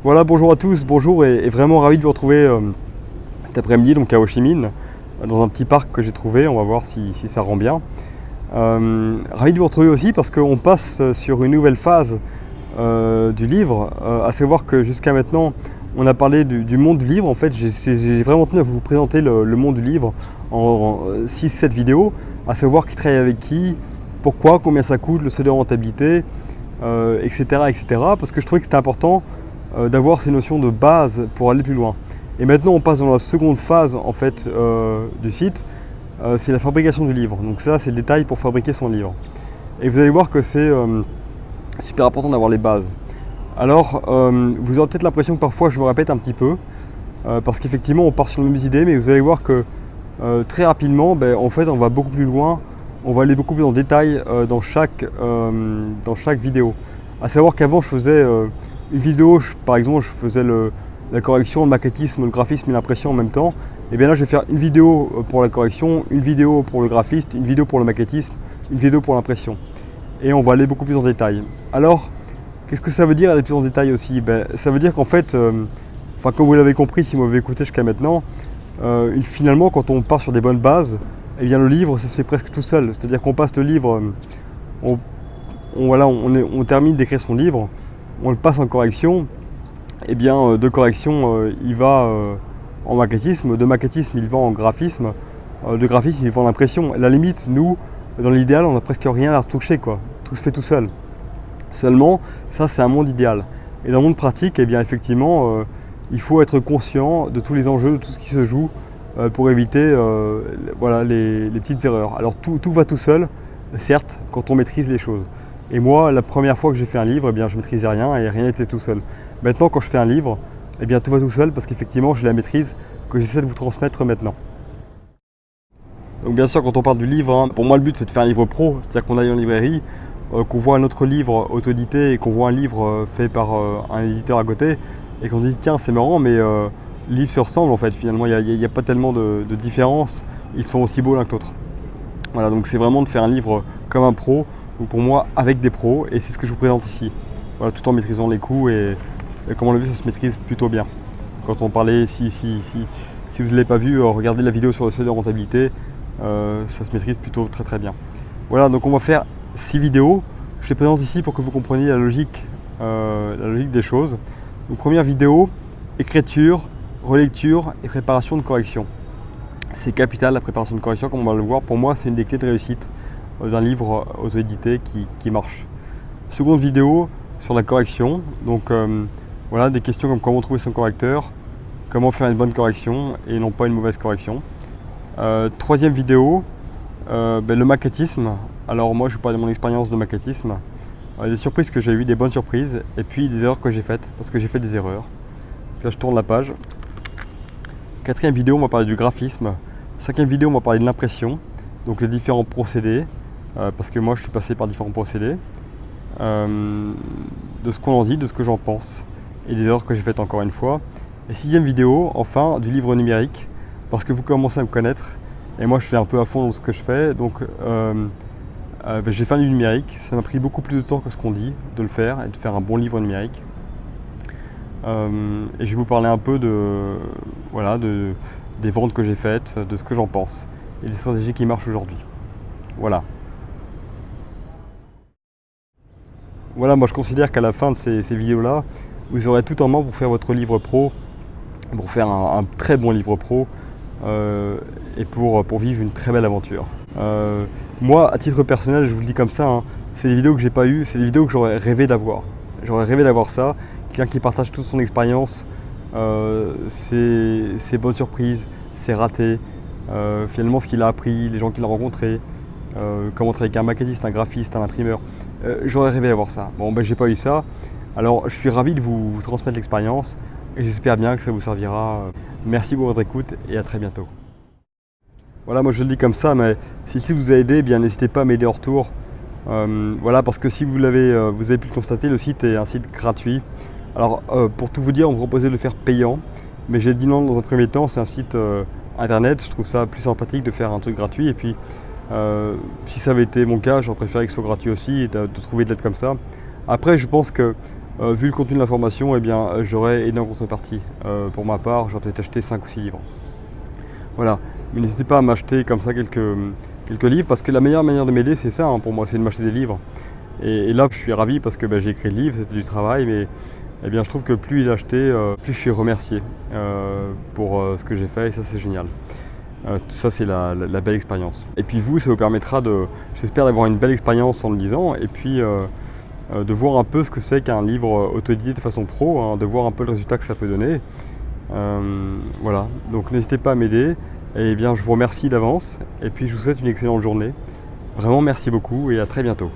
Voilà, bonjour à tous, bonjour et vraiment ravi de vous retrouver cet après-midi donc à Ho Chi Minh, dans un petit parc que j'ai trouvé, on va voir si ça rend bien. Ravi de vous retrouver aussi parce qu'on passe sur une nouvelle phase du livre, à savoir que jusqu'à maintenant on a parlé du monde du livre. En fait j'ai vraiment tenu à vous présenter le monde du livre en 6-7 vidéos, à savoir qui travaille avec qui, pourquoi, combien ça coûte, le seuil de rentabilité, etc., etc. Parce que je trouvais que c'était important d'avoir ces notions de base pour aller plus loin. Et maintenant on passe dans la seconde phase en fait du site, c'est la fabrication du livre. Donc ça c'est le détail pour fabriquer son livre. Et vous allez voir que c'est super important d'avoir les bases. Alors vous aurez peut-être l'impression que parfois je me répète un petit peu, parce qu'effectivement on part sur les mêmes idées, mais vous allez voir que très rapidement en fait on va beaucoup plus loin, on va aller beaucoup plus en détail dans chaque vidéo. À savoir qu'avant je faisais une vidéo, par exemple, je faisais la correction, le maquettisme, le graphisme et l'impression en même temps. Et bien là, je vais faire une vidéo pour la correction, une vidéo pour le graphiste, une vidéo pour le maquettisme, une vidéo pour l'impression. Et on va aller beaucoup plus en détail. Alors, qu'est-ce que ça veut dire aller plus en détail aussi? Ça veut dire qu'en fait, comme vous l'avez compris si vous m'avez écouté jusqu'à maintenant, finalement, quand on part sur des bonnes bases, eh bien, le livre, ça se fait presque tout seul. C'est-à-dire qu'on passe le livre, on termine d'écrire son livre, on le passe en correction, et bien de correction il va en maquettisme, de maquettisme il va en graphisme, de graphisme il va en impression. À la limite, nous, dans l'idéal, on n'a presque rien à retoucher, quoi. Tout se fait tout seul. Seulement, ça c'est un monde idéal. Et dans le monde pratique, eh bien effectivement, il faut être conscient de tous les enjeux, de tout ce qui se joue pour éviter les petites erreurs. Alors tout va tout seul, certes, quand on maîtrise les choses. Et moi, la première fois que j'ai fait un livre, eh bien, je ne maîtrisais rien et rien n'était tout seul. Maintenant, quand je fais un livre, eh bien, tout va tout seul parce qu'effectivement, j'ai la maîtrise que j'essaie de vous transmettre maintenant. Donc bien sûr, quand on parle du livre, pour moi, le but, c'est de faire un livre pro. C'est-à-dire qu'on aille en librairie, qu'on voit un autre livre auto-édité et qu'on voit un livre fait par un éditeur à côté et qu'on se dit, tiens, c'est marrant, mais les livres se ressemblent en fait. Finalement, il n'y a pas tellement de différence. Ils sont aussi beaux l'un que l'autre. Voilà, donc c'est vraiment de faire un livre comme un pro, ou pour moi avec des pros, et c'est ce que je vous présente ici. Voilà, tout en maîtrisant les coûts et comme on l'a vu, ça se maîtrise plutôt bien. Quand on parlait, si vous ne l'avez pas vu, regardez la vidéo sur le seuil de rentabilité, ça se maîtrise plutôt très bien. Voilà, donc on va faire 6 vidéos. Je les présente ici pour que vous compreniez la logique des choses. Donc première vidéo, écriture, relecture et préparation de correction. C'est capital la préparation de correction, comme on va le voir. Pour moi, c'est une des clés de réussite d'un livre auto-édité qui marche. Seconde vidéo sur la correction. Donc voilà, des questions comme comment trouver son correcteur, comment faire une bonne correction et non pas une mauvaise correction. Troisième vidéo, le maquettisme. Alors moi, je vous parle de mon expérience de maquettisme. Des surprises que j'ai eues, des bonnes surprises, et puis des erreurs que j'ai faites, parce que j'ai fait des erreurs. Là, je tourne la page. Quatrième vidéo, on va parler du graphisme. Cinquième vidéo, on va parler de l'impression, donc les différents procédés, parce que moi, je suis passé par différents procédés, de ce qu'on en dit, de ce que j'en pense, et des erreurs que j'ai faites encore une fois. Et sixième vidéo, enfin, du livre numérique, parce que vous commencez à me connaître, et moi, je fais un peu à fond dans ce que je fais, donc j'ai fait un livre numérique. Ça m'a pris beaucoup plus de temps que ce qu'on dit de le faire, et de faire un bon livre numérique. Et je vais vous parler un peu des ventes que j'ai faites, de ce que j'en pense et des stratégies qui marchent aujourd'hui. Voilà. Voilà, moi je considère qu'à la fin de ces vidéos-là, vous aurez tout en main pour faire votre livre pro, pour faire un très bon livre pro et pour vivre une très belle aventure. Moi, à titre personnel, je vous le dis comme ça, c'est des vidéos que j'ai pas eues, c'est des vidéos que j'aurais rêvé d'avoir. J'aurais rêvé d'avoir ça. Quelqu'un qui partage toute son expérience, ses bonnes surprises, ses ratés, finalement ce qu'il a appris, les gens qu'il a rencontrés, comment travailler avec un maquettiste, un graphiste, un imprimeur. J'aurais rêvé d'avoir ça. Bon, j'ai pas eu ça. Alors je suis ravi de vous transmettre l'expérience et j'espère bien que ça vous servira. Merci pour votre écoute et à très bientôt. Voilà, moi je le dis comme ça, mais si ce livre vous a aidé, bien n'hésitez pas à m'aider en retour. Voilà, parce que si vous avez pu le constater, le site est un site gratuit. Alors pour tout vous dire, on me proposait de le faire payant, mais j'ai dit non dans un premier temps, c'est un site internet, je trouve ça plus sympathique de faire un truc gratuit, et puis si ça avait été mon cas, j'aurais préféré que ce soit gratuit aussi et de trouver de l'aide comme ça. Après, je pense que vu le contenu de l'information, eh bien, j'aurais énorme contrepartie. Pour ma part, j'aurais peut-être acheté 5 ou 6 livres. Voilà, mais n'hésitez pas à m'acheter comme ça quelques livres, parce que la meilleure manière de m'aider, c'est ça, hein, pour moi, c'est de m'acheter des livres. Et là, je suis ravi parce que j'ai écrit le livre, c'était du travail, mais eh bien, je trouve que plus il est acheté, plus je suis remercié pour ce que j'ai fait, et ça, c'est génial. Ça, c'est la belle expérience. Et puis vous, ça vous permettra j'espère, d'avoir une belle expérience en le lisant, et puis de voir un peu ce que c'est qu'un livre autoédité de façon pro, hein, de voir un peu le résultat que ça peut donner. Voilà, donc n'hésitez pas à m'aider, et bien je vous remercie d'avance, et puis je vous souhaite une excellente journée. Vraiment merci beaucoup, et à très bientôt.